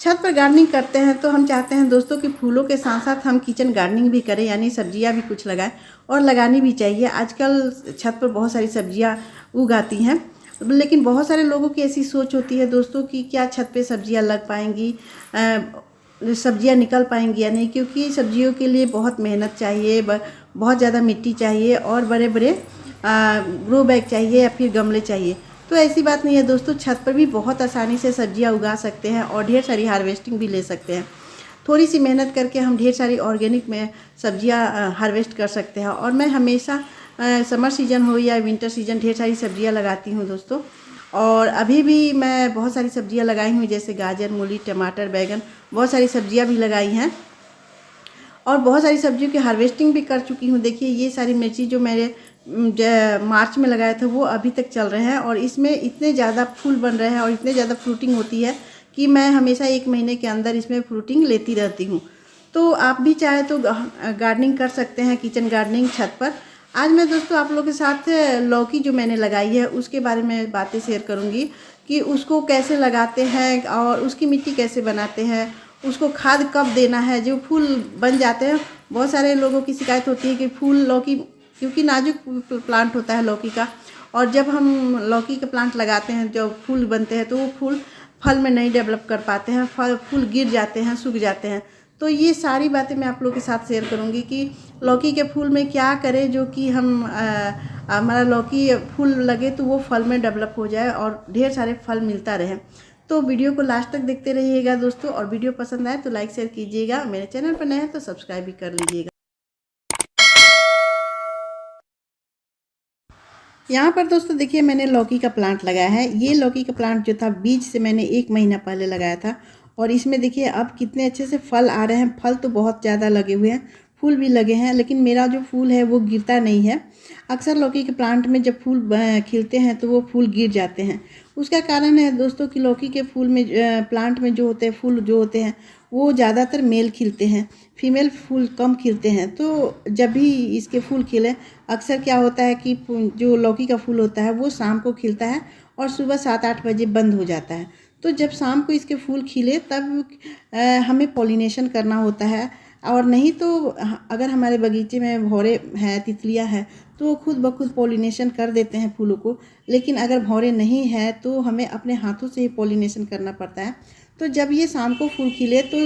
छत पर गार्डनिंग करते हैं तो हम चाहते हैं दोस्तों कि फूलों के साथ साथ हम किचन गार्डनिंग भी करें, यानी सब्जियां भी कुछ लगाएं, और लगानी भी चाहिए। आजकल छत पर बहुत सारी सब्जियां उगाती हैं, लेकिन बहुत सारे लोगों की ऐसी सोच होती है दोस्तों कि क्या छत पे सब्जियां लग पाएंगी, सब्जियां निकल पाएंगी या नहीं, क्योंकि सब्जियों के लिए बहुत मेहनत चाहिए, बहुत ज़्यादा मिट्टी चाहिए और बड़े बड़े ग्रो बैग चाहिए या फिर गमले चाहिए। तो ऐसी बात नहीं है दोस्तों, छत पर भी बहुत आसानी से सब्जियां उगा सकते हैं और ढेर सारी हार्वेस्टिंग भी ले सकते हैं। थोड़ी सी मेहनत करके हम ढेर सारी ऑर्गेनिक में सब्जियां हार्वेस्ट कर सकते हैं। और मैं हमेशा समर सीजन हो या विंटर सीजन ढेर सारी सब्जियां लगाती हूं दोस्तों। और अभी भी मैं बहुत सारी सब्जियां लगाई हूँ, जैसे गाजर, मूली, टमाटर, बैगन, बहुत सारी सब्जियां भी लगाई हैं और बहुत सारी सब्जियों की हार्वेस्टिंग भी कर चुकी हूँ। देखिए ये सारी मिर्ची जो मैंने मार्च में लगाया था वो अभी तक चल रहे हैं और इसमें इतने ज़्यादा फूल बन रहे हैं और इतने ज़्यादा फ्रूटिंग होती है कि मैं हमेशा 1 महीने के अंदर इसमें फ्रूटिंग लेती रहती हूँ। तो आप भी चाहे तो गार्डनिंग कर सकते हैं, किचन गार्डनिंग छत पर। आज मैं दोस्तों आप लोगों के साथ लौकी जो मैंने लगाई है उसके बारे में बातें शेयर करूँगी कि उसको कैसे लगाते हैं और उसकी मिट्टी कैसे बनाते हैं, उसको खाद कब देना है। जो फूल बन जाते हैं, बहुत सारे लोगों की शिकायत होती है कि फूल लौकी, क्योंकि नाजुक प्लांट होता है लौकी का, और जब हम लौकी का प्लांट लगाते हैं, जब फूल बनते हैं तो वो फूल फल में नहीं डेवलप कर पाते हैं, फूल गिर जाते हैं, सूख जाते हैं। तो ये सारी बातें मैं आप लोगों के साथ शेयर करूंगी कि लौकी के फूल में क्या करें जो कि हम हमारा लौकी फूल लगे तो वो फल में डेवलप हो जाए और ढेर सारे फल मिलता रहे। तो वीडियो को लास्ट तक देखते रहिएगा दोस्तों, और वीडियो पसंद आए तो लाइक शेयर कीजिएगा। मेरे चैनल पर नए हैं तो सब्सक्राइब भी कर लीजिएगा। यहाँ पर दोस्तों देखिए मैंने लौकी का प्लांट लगाया है। ये लौकी का प्लांट जो था बीज से मैंने 1 महीना पहले लगाया था और इसमें देखिए अब कितने अच्छे से फल आ रहे हैं। फल तो बहुत ज़्यादा लगे हुए हैं, फूल भी लगे हैं, लेकिन मेरा जो फूल है वो गिरता नहीं है। अक्सर लौकी के प्लांट में जब फूल खिलते हैं तो वो फूल गिर जाते हैं। उसका कारण है दोस्तों कि लौकी के फूल में प्लांट में जो होते हैं फूल जो होते हैं वो ज़्यादातर मेल खिलते हैं, फीमेल फूल कम खिलते हैं। तो जब भी इसके फूल खिले, अक्सर क्या होता है कि जो लौकी का फूल होता है वो शाम को खिलता है और सुबह 7-8 बजे बंद हो जाता है। तो जब शाम को इसके फूल खिले तब हमें पॉलिनेशन करना होता है, और नहीं तो अगर हमारे बगीचे में भौरे हैं, तितलियां हैं, तो वो खुद ब खुद पॉलिनेशन कर देते हैं फूलों को। लेकिन अगर भौरे नहीं है तो हमें अपने हाथों से ही पॉलिनेशन करना पड़ता है। तो जब ये शाम को फूल खिले तो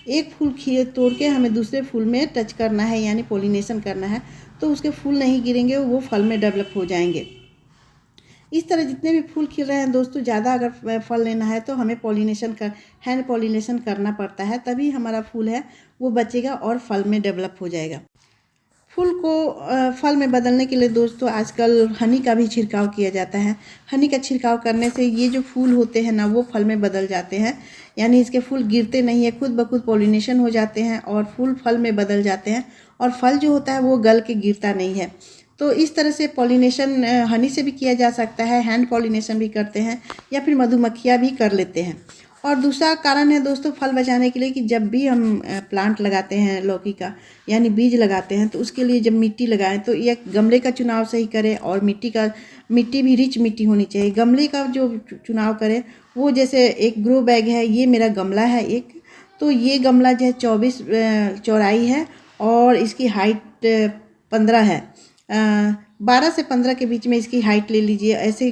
एक फूल खिले तोड़ के हमें दूसरे फूल में टच करना है, यानी पॉलिनेशन करना है, तो उसके फूल नहीं गिरेंगे, वो फल में डेवलप हो जाएंगे। इस तरह जितने भी फूल खिल रहे हैं दोस्तों, ज़्यादा अगर फल लेना है तो हमें हैंड पॉलिनेशन करना पड़ता है, तभी हमारा फूल है वो बचेगा और फल में डेवलप हो जाएगा। फूल को फल में बदलने के लिए दोस्तों आजकल हनी का भी छिड़काव किया जाता है। हनी का छिड़काव करने से ये जो फूल होते हैं ना वो फल में बदल जाते हैं, यानी इसके फूल गिरते नहीं है, खुद ब खुद पॉलिनेशन हो जाते हैं और फूल फल में बदल जाते हैं, और फल जो होता है वो गल के गिरता नहीं है। तो इस तरह से पॉलिनेशन हनी से भी किया जा सकता है, हैंड पॉलिनेशन भी करते हैं या फिर मधुमक्खियाँ भी कर लेते हैं। और दूसरा कारण है दोस्तों फल बचाने के लिए कि जब भी हम प्लांट लगाते हैं लौकी का, यानी बीज लगाते हैं, तो उसके लिए जब मिट्टी लगाएं तो ये गमले का चुनाव सही करें, और मिट्टी भी रिच मिट्टी होनी चाहिए। गमले का जो चुनाव करें वो, जैसे एक ग्रो बैग है, ये मेरा गमला है एक, तो ये गमला जो है 24 चौड़ाई है और इसकी हाइट 15 है। 12 से 15 के बीच में इसकी हाइट ले लीजिए, ऐसे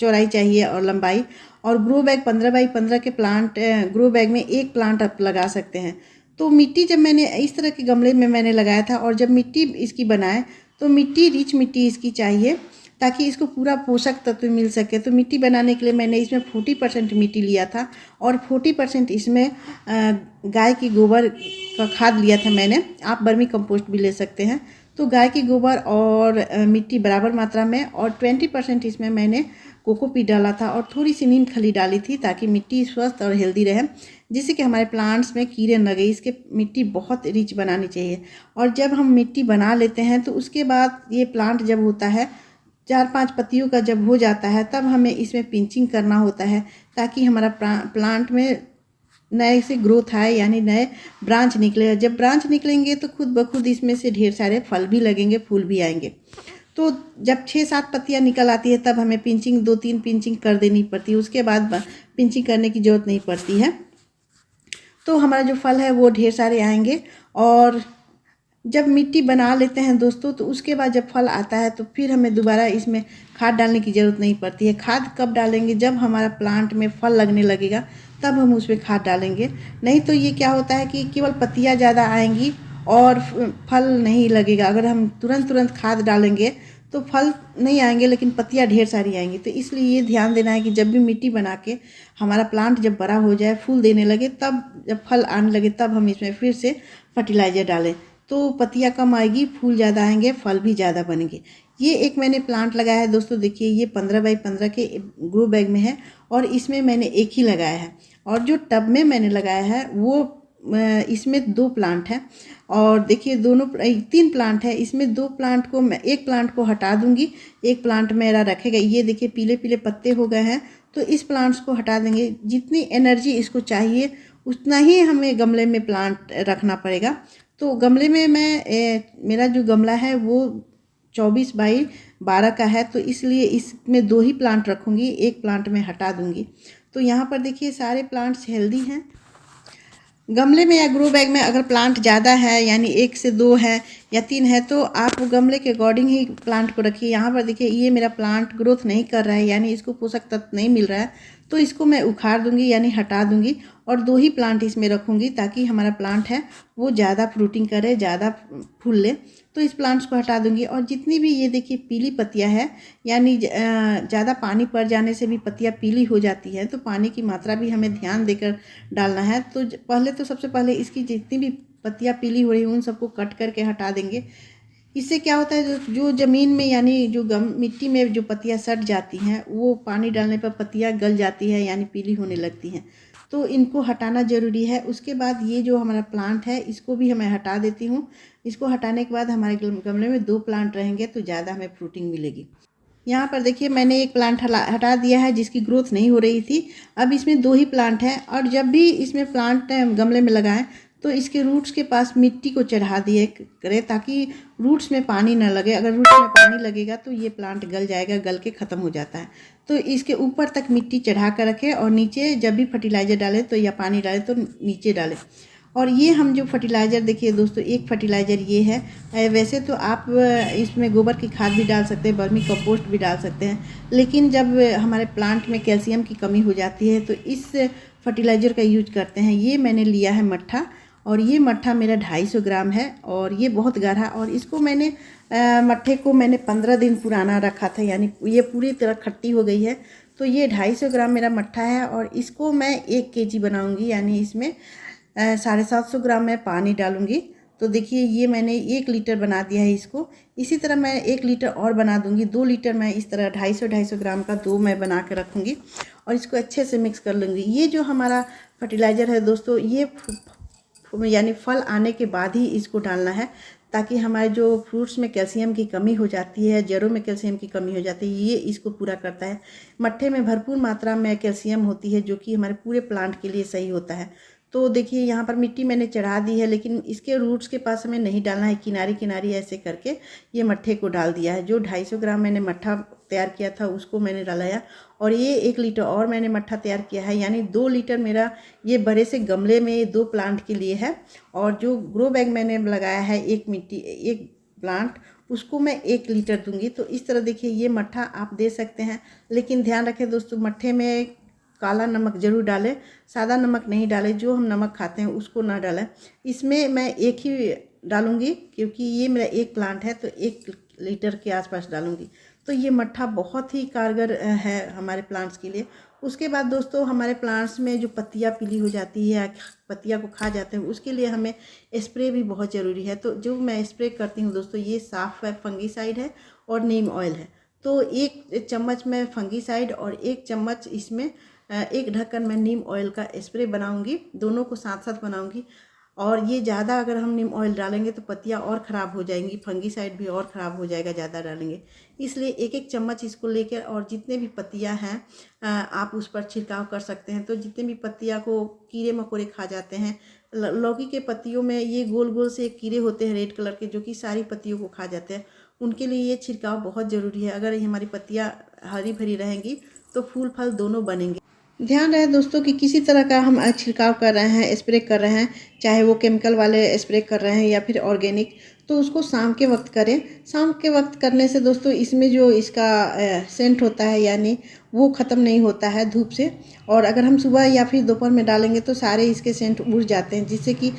चौड़ाई चाहिए और लंबाई। और ग्रो बैग 15 बाई 15 के प्लांट, ग्रो बैग में एक प्लांट आप लगा सकते हैं। तो मिट्टी जब मैंने इस तरह के गमले में मैंने लगाया था, और जब मिट्टी इसकी बनाए तो मिट्टी रिच मिट्टी इसकी चाहिए ताकि इसको पूरा पोषक तत्व मिल सके। तो मिट्टी बनाने के लिए मैंने इसमें 40% मिट्टी लिया था और 40% इसमें गाय की गोबर का खाद लिया था मैंने। आप वर्मी कंपोस्ट भी ले सकते हैं। तो गाय की गोबर और मिट्टी बराबर मात्रा में, और 20% इसमें मैंने कोकोपीट डाला था और थोड़ी सी नीम खली डाली थी ताकि मिट्टी स्वस्थ और हेल्दी रहे, जिससे कि हमारे प्लांट्स में कीड़े न लगे। इसके मिट्टी बहुत रिच बनानी चाहिए। और जब हम मिट्टी बना लेते हैं तो उसके बाद ये प्लांट जब होता है 4-5 पत्तियों का जब हो जाता है, तब हमें इसमें पिंचिंग करना होता है ताकि हमारा प्लांट में नए से ग्रोथ आए, यानी नए ब्रांच निकले। जब ब्रांच निकलेंगे तो खुद ब खुद इसमें से ढेर सारे फल भी लगेंगे, फूल भी आएंगे। तो जब 6-7 पत्तियां निकल आती है तब हमें पिंचिंग 2-3 पिंचिंग कर देनी पड़ती है, उसके बाद पिंचिंग करने की ज़रूरत नहीं पड़ती है। तो हमारा जो फल है वो ढेर सारे आएंगे। और जब मिट्टी बना लेते हैं दोस्तों, तो उसके बाद जब फल आता है तो फिर हमें दोबारा इसमें खाद डालने की ज़रूरत नहीं पड़ती है। खाद कब डालेंगे? जब हमारा प्लांट में फल लगने लगेगा तब हम उसमें खाद डालेंगे। नहीं तो ये क्या होता है कि केवल पत्तियाँ ज़्यादा आएंगी और फल नहीं लगेगा। अगर हम तुरंत तुरंत खाद डालेंगे तो फल नहीं आएंगे, लेकिन पत्तियाँ ढेर सारी आएंगी। तो इसलिए ये ध्यान देना है कि जब भी मिट्टी बना के हमारा प्लांट जब बड़ा हो जाए, फूल देने लगे, तब जब फल आने लगे तब हम इसमें फिर से फर्टिलाइज़र डालें। तो पत्तियाँ कम आएगी, फूल ज़्यादा आएंगे, फल भी ज़्यादा बनेंगे। ये एक मैंने प्लांट लगाया है दोस्तों, देखिए ये 15 बाई 15 के ग्रो बैग में है और इसमें मैंने एक ही लगाया है। और जो टब में मैंने लगाया है वो इसमें 2 प्लांट हैं। और देखिए दोनों 3 प्लांट है, इसमें 2 प्लांट को मैं एक प्लांट को हटा दूंगी, एक प्लांट मेरा रखेगा। ये देखिए पीले पीले पत्ते हो गए हैं, तो इस प्लांट्स को हटा देंगे। जितनी एनर्जी इसको चाहिए उतना ही हमें गमले में प्लांट रखना पड़ेगा। तो गमले में मेरा जो गमला है वो 24 बाई 12 का है, तो इसलिए इसमें 2 ही प्लांट रखूँगी, एक प्लांट में हटा दूँगी। तो यहाँ पर देखिए सारे प्लांट्स हेल्दी हैं। गमले में या ग्रो बैग में अगर प्लांट ज़्यादा है, यानी 1 से 2 है या 3 है, तो आप गमले के अकॉर्डिंग ही प्लांट को रखिए। यहाँ पर देखिए ये मेरा प्लांट ग्रोथ नहीं कर रहा है, यानी इसको पोषक तत्व नहीं मिल रहा है, तो इसको मैं उखाड़ दूंगी यानी हटा दूंगी और 2 ही प्लांट इसमें रखूंगी, ताकि हमारा प्लांट है वो ज़्यादा फ्रूटिंग करे, ज़्यादा फूल ले। तो इस प्लांट्स को हटा दूंगी। और जितनी भी ये देखिए पीली पत्तियां है, यानी ज़्यादा पानी पड़ जाने से भी पत्तियां पीली हो जाती हैं, तो पानी की मात्रा भी हमें ध्यान देकर डालना है। तो पहले तो सबसे पहले इसकी जितनी भी पत्तियां पीली हो रही हैं उन सबको कट करके हटा देंगे। इससे क्या होता है, जो ज़मीन में यानी जो मिट्टी में जो पत्तियां सट जाती हैं, वो पानी डालने पर पत्तियां गल जाती है, यानी पीली होने लगती हैं। तो इनको हटाना ज़रूरी है। उसके बाद ये जो हमारा प्लांट है इसको भी मैं हटा देती हूँ। इसको हटाने के बाद हमारे गमले में 2 प्लांट रहेंगे, तो ज़्यादा हमें फ्रूटिंग मिलेगी। यहाँ पर देखिए मैंने एक प्लांट हटा दिया है जिसकी ग्रोथ नहीं हो रही थी। अब इसमें 2 ही प्लांट हैं। और जब भी इसमें प्लांट गमले में लगाएं तो इसके रूट्स के पास मिट्टी को चढ़ा दिए करें, ताकि रूट्स में पानी ना लगे। अगर रूट्स में पानी लगेगा तो ये प्लांट गल जाएगा, गल के ख़त्म हो जाता है। तो इसके ऊपर तक मिट्टी चढ़ा कर रखें और नीचे जब भी फर्टिलाइज़र डालें तो या पानी डालें तो नीचे डालें। और ये हम जो फर्टिलाइज़र देखिए दोस्तों, एक फर्टिलाइज़र ये है। वैसे तो आप इसमें गोबर की खाद भी डाल सकते हैं, वर्मी कंपोस्ट भी डाल सकते हैं, लेकिन जब हमारे प्लांट में कैल्शियम की कमी हो जाती है तो इस फर्टिलाइज़र का यूज करते हैं। ये मैंने लिया है मट्ठा, और ये मट्ठा मेरा 250 ग्राम है और ये बहुत गाढ़ा। और इसको मैंने मट्ठे को मैंने 15 दिन पुराना रखा था, यानी ये पूरी तरह खट्टी हो गई है। तो ये 250 ग्राम मेरा मट्ठा है और इसको मैं 1 kg बनाऊंगी, यानी इसमें 750 ग्राम मैं पानी डालूंगी। तो देखिए ये मैंने 1 लीटर बना दिया है इसको। इसी तरह मैं 1 लीटर और बना दूंगी, 2 लीटर मैं इस तरह 250 ग्राम का 2 मैं बना के रखूँगी और इसको अच्छे से मिक्स कर लूँगी। ये जो हमारा फर्टिलाइज़र है दोस्तों, ये यानी फल आने के बाद ही इसको डालना है, ताकि हमारे जो फ्रूट्स में कैल्शियम की कमी हो जाती है, जड़ों में कैल्शियम की कमी हो जाती है, ये इसको पूरा करता है। मट्ठे में भरपूर मात्रा में कैल्शियम होती है, जो कि हमारे पूरे प्लांट के लिए सही होता है। तो देखिए यहाँ पर मिट्टी मैंने चढ़ा दी है, लेकिन इसके रूट्स के पास हमें नहीं डालना है, किनारी किनारी ऐसे करके ये मट्ठे को डाल दिया है। जो 250 ग्राम मैंने मट्ठा तैयार किया था उसको मैंने डाला। और ये 1 लीटर और मैंने मट्ठा तैयार किया है, यानी 2 लीटर मेरा ये बड़े से गमले में 2 प्लांट के लिए है। और जो ग्रो बैग मैंने लगाया है एक प्लांट, उसको मैं 1 लीटर दूंगी। तो इस तरह देखिए ये मट्ठा आप दे सकते हैं, लेकिन ध्यान रखें दोस्तों, मट्ठे में काला नमक जरूर डालें, सादा नमक नहीं डालें। जो हम नमक खाते हैं उसको ना डालें। इसमें मैं 1 ही डालूंगी, क्योंकि ये मेरा 1 प्लांट है, तो 1 लीटर के आसपास डालूंगी। तो ये मट्ठा बहुत ही कारगर है हमारे प्लांट्स के लिए। उसके बाद दोस्तों, हमारे प्लांट्स में जो पत्तियाँ पीली हो जाती है या पत्तियाँ को खा जाते हैं, उसके लिए हमें स्प्रे भी बहुत ज़रूरी है। तो जो मैं स्प्रे करती हूँ दोस्तों, ये साफ है, फंगीसाइड है और नीम ऑयल है। तो 1 चम्मच में फंगीसाइड और 1 चम्मच इसमें 1 ढक्कन मैं नीम ऑयल का स्प्रे बनाऊंगी। दोनों को साथ साथ बनाऊंगी। और ये ज़्यादा अगर हम नीम ऑयल डालेंगे तो पत्तियाँ और ख़राब हो जाएंगी, फंगीसाइड भी और ख़राब हो जाएगा ज़्यादा डालेंगे। इसलिए 1-1 चम्मच इसको लेकर और जितने भी पत्तियाँ हैं आप उस पर छिड़काव कर सकते हैं। तो जितने भी पत्तियाँ को कीड़े मकोड़े खा जाते हैं, लौकी के पत्तियों में ये गोल गोल से कीड़े होते हैं रेड कलर के, जो कि सारी पत्तियों को खा जाते हैं, उनके लिए ये छिड़काव बहुत ज़रूरी है। अगर ये हमारी पत्तियाँ हरी भरी रहेंगी तो फूल फल दोनों बनेंगे। ध्यान रहे दोस्तों कि किसी तरह का हम छिड़काव कर रहे हैं, स्प्रे कर रहे हैं, चाहे वो केमिकल वाले स्प्रे कर रहे हैं या फिर ऑर्गेनिक, तो उसको शाम के वक्त करें। शाम के वक्त करने से दोस्तों इसमें जो इसका सेंट होता है यानी वो ख़त्म नहीं होता है धूप से। और अगर हम सुबह या फिर दोपहर में डालेंगे तो सारे इसके सेंट उड़ जाते हैं, जिससे कि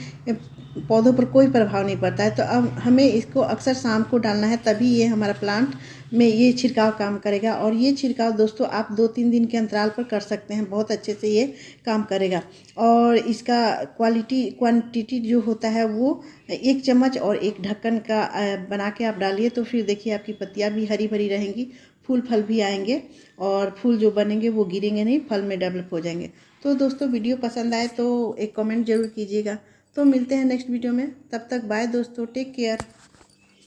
पौधों पर कोई प्रभाव नहीं पड़ता है। तो अब हमें इसको अक्सर शाम को डालना है, तभी ये हमारा प्लांट में ये छिड़काव काम करेगा। और ये छिड़काव दोस्तों आप 2-3 दिन के अंतराल पर कर सकते हैं, बहुत अच्छे से ये काम करेगा। और इसका क्वांटिटी जो होता है वो 1 चम्मच और 1 ढक्कन का बना के आप डालिए, तो फिर देखिए आपकी पत्तियाँ भी हरी भरी रहेंगी, फूल फल भी आएंगे और फूल जो बनेंगे वो गिरेंगे नहीं, फल में डेवलप हो जाएंगे। तो दोस्तों वीडियो पसंद आए तो एक कमेंट जरूर कीजिएगा। तो मिलते हैं नेक्स्ट वीडियो में, तब तक बाय दोस्तों, टेक केयर।